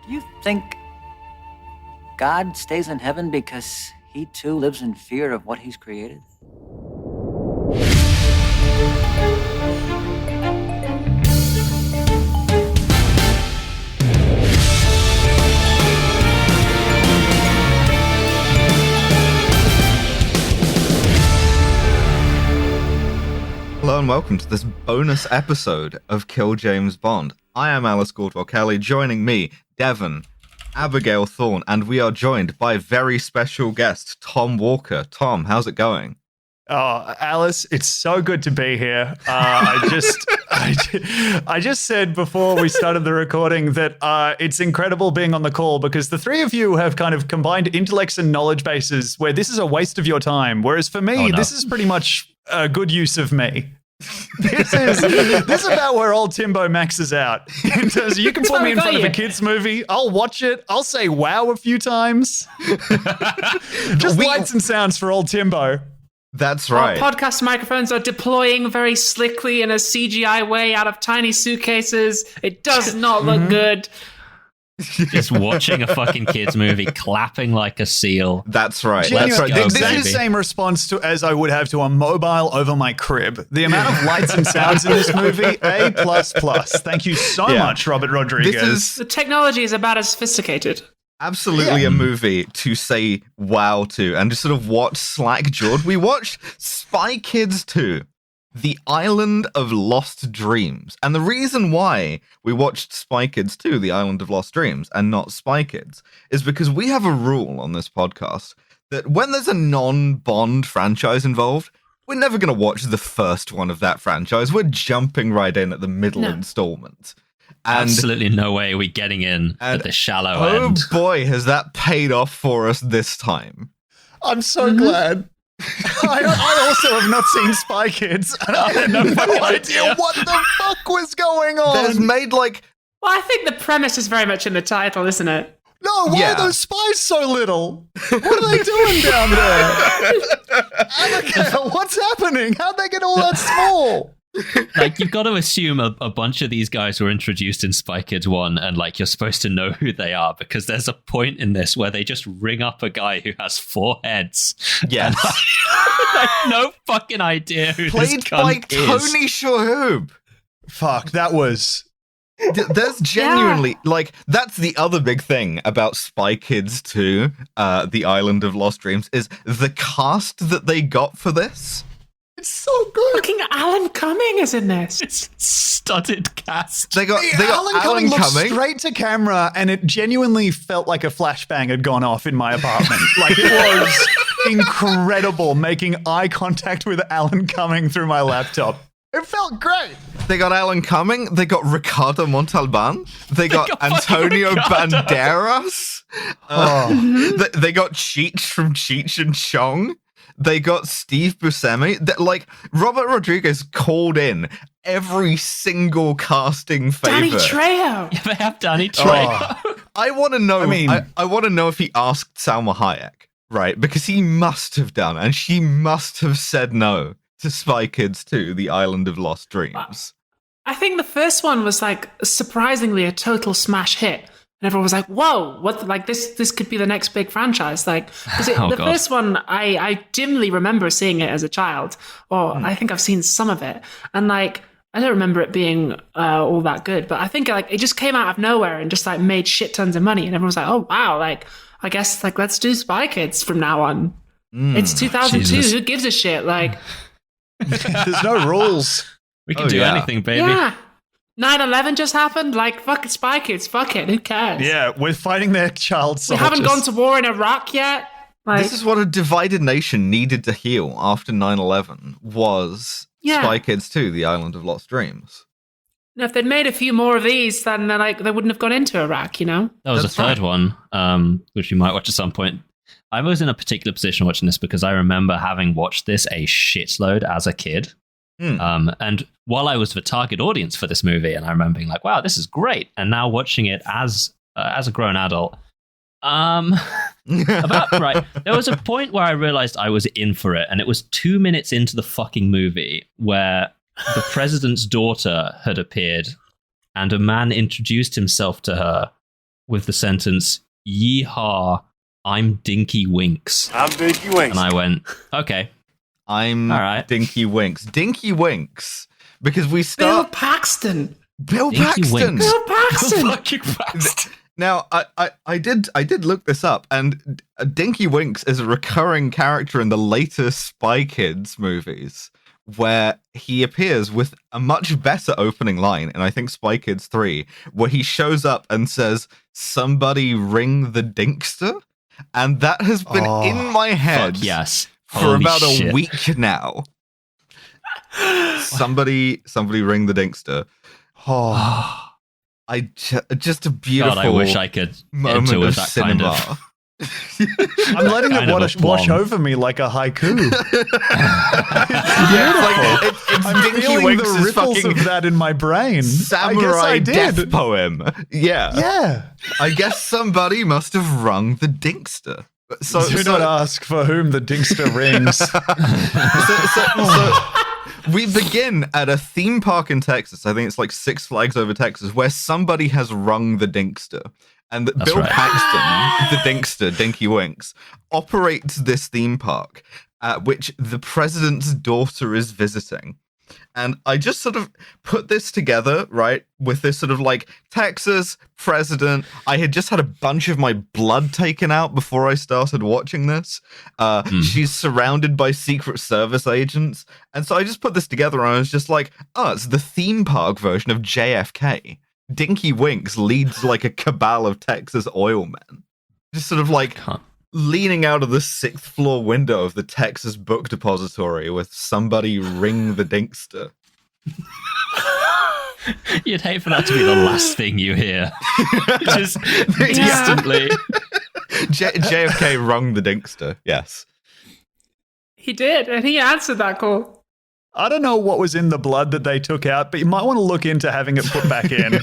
Do you think God stays in heaven because he too lives in fear of what he's created? Hello and welcome to this bonus episode of Kill James Bond. I am Alice Caldwell-Kelly, joining me, Devon, Abigail Thorne, and we are joined by very special guest, Tom Walker. Tom, how's it going? Oh, Alice, it's so good to be here. I just said before we started the recording that it's incredible being on the call because the three of you have kind of combined intellects and knowledge bases where this is a waste of your time. Whereas for me, This is pretty much a good use of me. This is about where old Timbo maxes out. In terms of, you can put me in front of a kids movie, I'll watch it, I'll say wow a few times. Just lights and sounds for old Timbo. That's right. Our podcast microphones are deploying very slickly in a CGI way out of tiny suitcases. It does not look good. Just watching a fucking kids movie, clapping like a seal. That's right. That's right. Go, this is the same response as I would have to a mobile over my crib. The amount of lights and sounds in this movie, A++. Thank you so much, Robert Rodriguez. The technology is about as sophisticated. Absolutely a movie to say wow to and just sort of watch slack-jawed. We watched Spy Kids 2, The Island of Lost Dreams. And the reason why we watched Spy Kids 2, The Island of Lost Dreams, and not Spy Kids, is because we have a rule on this podcast that when there's a non-Bond franchise involved, we're never going to watch the first one of that franchise. We're jumping right in at the middle installment. And, absolutely no way are we getting in at the shallow end. Oh boy, has that paid off for us this time. I'm so glad. I also have not seen Spy Kids, and I had no idea what the fuck was going on. There's made like... Well, I think the premise is very much in the title, isn't it? No, why are those spies so little? What are they doing down there? Abigail, what's happening? How'd they get all that small? Like, you've got to assume a bunch of these guys were introduced in Spy Kids 1 and, like, you're supposed to know who they are because there's a point in this where they just ring up a guy who has 4 heads. Yes. I have no fucking idea who Played this cunt by is. Tony Shalhoub. Fuck, that was... There's genuinely, like, that's the other big thing about Spy Kids 2, The Island of Lost Dreams, is the cast that they got for this. It's so good. Fucking Alan Cumming is in this. It's studded cast. They got Alan Cumming looked Cumming straight to camera, and it genuinely felt like a flashbang had gone off in my apartment. Like, it was incredible making eye contact with Alan Cumming through my laptop. It felt great. They got Alan Cumming. They got Ricardo Montalban. They got Antonio Banderas. They got Cheech from Cheech and Chong. They got Steve Buscemi. Like, Robert Rodriguez called in every single casting favor. Danny Trejo. Yeah, they have Danny Trejo. I want to know. I want to know if he asked Salma Hayek, right? Because he must have done, and she must have said no to Spy Kids 2, The Island of Lost Dreams. I think the first one was like surprisingly a total smash hit. And everyone was like, whoa, what, like this could be the next big franchise. Like, because first one, I dimly remember seeing it as a child, or I think I've seen some of it. And like, I don't remember it being all that good, but I think like it just came out of nowhere and just like made shit tons of money. And everyone was like, oh, wow, like, I guess like let's do Spy Kids from now on. It's 2002. Jesus. Who gives a shit? Like, There's no rules. We can do anything, baby. yeah. 9/11 just happened. Like, fuck it, Spy Kids. Fuck it. Who cares? Yeah, we're fighting their child We soldiers. haven't gone to war in Iraq yet. Like, This is what a divided nation needed to heal after 9/11 was Spy Kids 2, The Island of Lost Dreams. if they'd made a few more of these, then they wouldn't have gone into Iraq, you know? That was That's a third one, which you might watch at some point. I was in a particular position watching this because I remember having watched this a shitload as a kid. And while I was the target audience for this movie, and I remember being like, wow, this is great. And now watching it as a grown adult, about right. There was a point where I realized I was in for it, and it was 2 minutes into the fucking movie where the president's daughter had appeared, and a man introduced himself to her with the sentence, "Yeehaw, I'm Dinky Winks." I'm Dinky Winks. And I went, okay. I'm All right. Dinky Winks. Dinky Winks. Because we Bill start... Paxton. Bill Dinky Paxton! Winks. Bill Paxton. Fucking Paxton. Now, I did look this up, and Dinky Winks is a recurring character in the later Spy Kids movies, where he appears with a much better opening line in, I think, Spy Kids 3, where he shows up and says, "Somebody ring the Dinkster?" And that has been in my head Yes. for Holy about shit. a week now. Somebody ring the Dinkster. Oh. Just a beautiful God, I wish I could moment enter with of that cinema. kind of... I'm letting it Kind of wash aplomb. over me like a haiku. It's I'm Dinky feeling Winks' the ripples fucking of that in my brain. I guess samurai I did. death poem. Yeah. Yeah. I guess somebody must have rung the Dinkster. Do not ask for whom the Dinkster rings. So we begin at a theme park in Texas. I think it's like Six Flags Over Texas, where somebody has rung the Dinkster. And Bill right. Paxton, the Dinkster, Dinky Winks, operates this theme park, which the president's daughter is visiting. And I just sort of put this together, right, with this sort of like Texas president. I had just had a bunch of my blood taken out before I started watching this. She's surrounded by Secret Service agents. And so I just put this together and I was just like, oh, it's the theme park version of JFK. Dinky Winks leads like a cabal of Texas oil men. Just sort of like leaning out of the 6th floor window of the Texas Book Depository with somebody ring the Dinkster. You'd hate for that to be the last thing you hear. Just instantly. JFK rung the Dinkster, yes. He did, and he answered that call. I don't know what was in the blood that they took out, but you might want to look into having it put back in. No.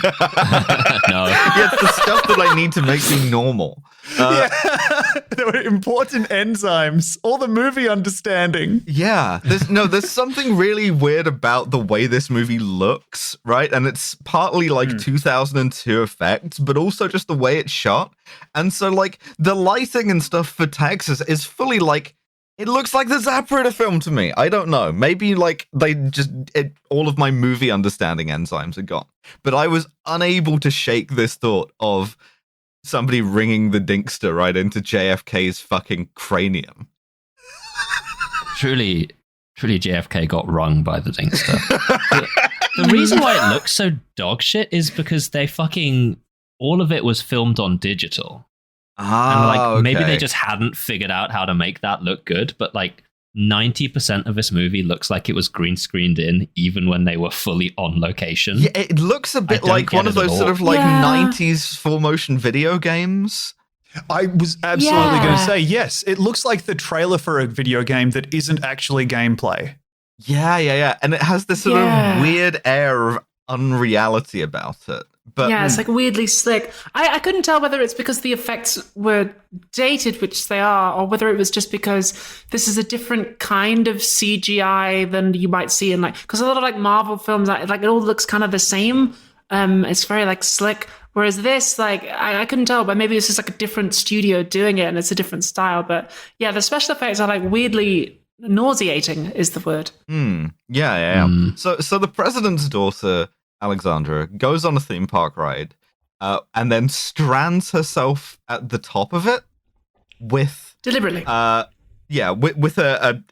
Yeah, it's the stuff that I need to make me normal. There were important enzymes. All the movie understanding. Yeah, there's something really weird about the way this movie looks, right? And it's partly like 2002 effects, but also just the way it's shot. And so like the lighting and stuff for Texas is fully like, it looks like the Zapruder film to me. I don't know. Maybe like all of my movie understanding enzymes are gone. But I was unable to shake this thought of somebody ringing the Dinkster right into JFK's fucking cranium. Truly JFK got rung by the Dinkster. The reason why it looks so dog shit is because all of it was filmed on digital. And maybe they just hadn't figured out how to make that look good, but like 90% of this movie looks like it was green screened in even when they were fully on location. Yeah, it looks a bit like one of those sort of like 90s full motion video games. I was absolutely going to say, yes, it looks like the trailer for a video game that isn't actually gameplay. Yeah. And it has this sort of weird air of unreality about it. But yeah, it's like weirdly slick. I couldn't tell whether it's because the effects were dated, which they are, or whether it was just because this is a different kind of CGI than you might see in because a lot of like Marvel films, like it all looks kind of the same. It's very like slick. Whereas this, like, I couldn't tell, but maybe this is like a different studio doing it and it's a different style. But yeah, the special effects are like weirdly nauseating is the word. Yeah. So the president's daughter, Alexandra, goes on a theme park ride and then strands herself at the top of it with deliberately. With a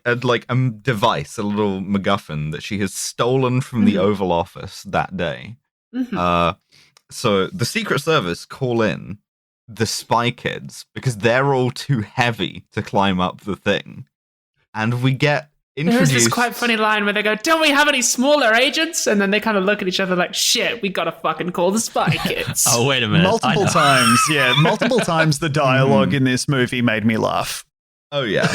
device, a little MacGuffin that she has stolen from the Oval Office that day. So the Secret Service call in the Spy Kids because they're all too heavy to climb up the thing, and we get introduced. There's this quite funny line where they go, "Don't we have any smaller agents?" And then they kind of look at each other like, "Shit, we gotta fucking call the Spy Kids." Oh, wait a minute. Multiple times the dialogue in this movie made me laugh. Oh, yeah.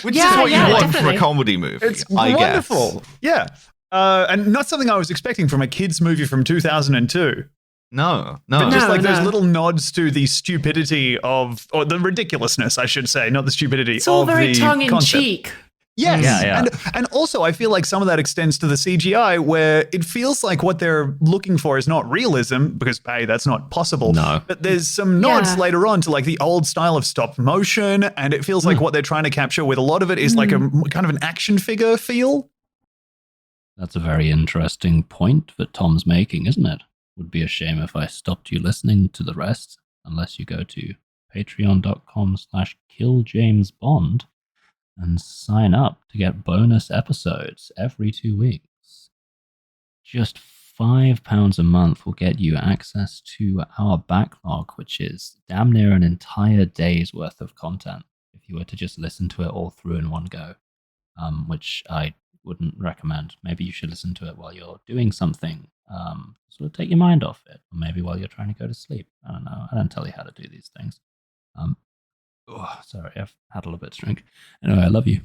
Which is what you want definitely. from a comedy movie, It's I wonderful. guess. Yeah. And not something I was expecting from a kids' movie from 2002. No. But just No. those little nods to the stupidity or the ridiculousness, I should say, not the stupidity It's all of very the tongue in concept. cheek. Yes. Yeah. And also, I feel like some of that extends to the CGI, where it feels like what they're looking for is not realism, because, hey, that's not possible. No. But there's some nods later on to like the old style of stop motion, and it feels like what they're trying to capture with a lot of it is like a kind of an action figure feel. That's a very interesting point that Tom's making, isn't it? Would be a shame if I stopped you listening to the rest, unless you go to patreon.com/killjamesbond and sign up to get bonus episodes every 2 weeks. Just £5 a month will get you access to our backlog, which is damn near an entire day's worth of content if you were to just listen to it all through in one go, which I wouldn't recommend. Maybe you should listen to it while you're doing something, sort of take your mind off it, or maybe while you're trying to go to sleep. I don't know. I don't tell you how to do these things. Sorry, I've had a little bit of drink. Anyway, I love you.